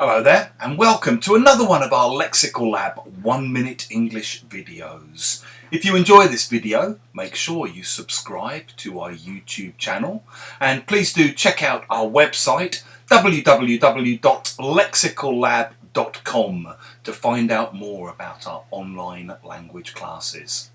Hello there and welcome to another one of our Lexical Lab 1 Minute English videos. If you enjoy this video, make sure you subscribe to our YouTube channel and please do check out our website www.lexicallab.com to find out more about our online language classes.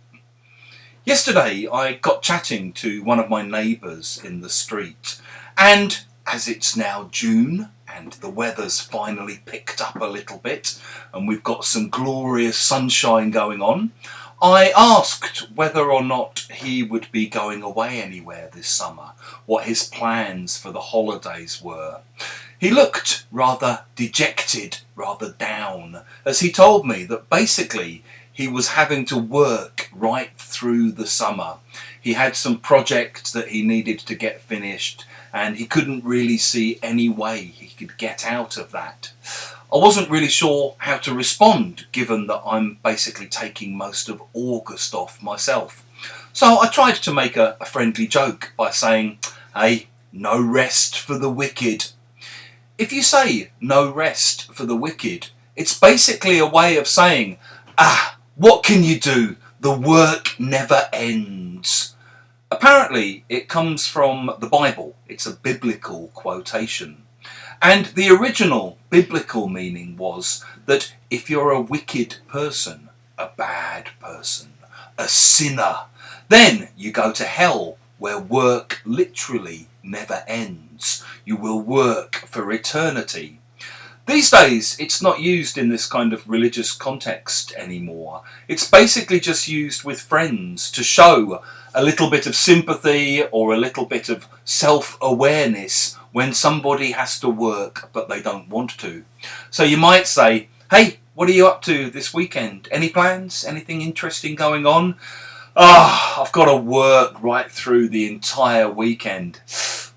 Yesterday I got chatting to one of my neighbours in the street, and as it's now June and the weather's finally picked up a little bit and we've got some glorious sunshine going on, I asked whether or not he would be going away anywhere this summer, what his plans for the holidays were. He looked rather dejected, rather down, as he told me that basically he was having to work right through the summer. He had some projects that he needed to get finished and he couldn't really see any way he could get out of that. I wasn't really sure how to respond, given that I'm basically taking most of August off myself. So I tried to make a friendly joke by saying, "Hey, no rest for the wicked." If you say no rest for the wicked, it's basically a way of saying, what can you do? The work never ends. Apparently it comes from the Bible. It's a biblical quotation. And the original biblical meaning was that if you're a wicked person, a bad person, a sinner, then you go to hell, where work literally never ends. You will work for eternity. These days, it's not used in this kind of religious context anymore. It's basically just used with friends to show a little bit of sympathy or a little bit of self-awareness when somebody has to work but they don't want to. So you might say, "Hey, what are you up to this weekend? Any plans? Anything interesting going on?" I've got to work right through the entire weekend."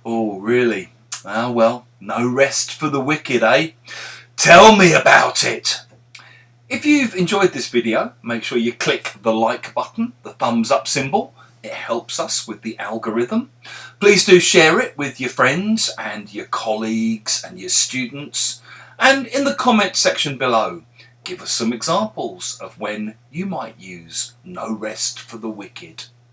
"Oh, really? Well, no rest for the wicked, eh? Tell me about it." If you've enjoyed this video, make sure you click the like button, the thumbs up symbol. It helps us with the algorithm. Please do share it with your friends and your colleagues and your students. And in the comment section below, give us some examples of when you might use no rest for the wicked.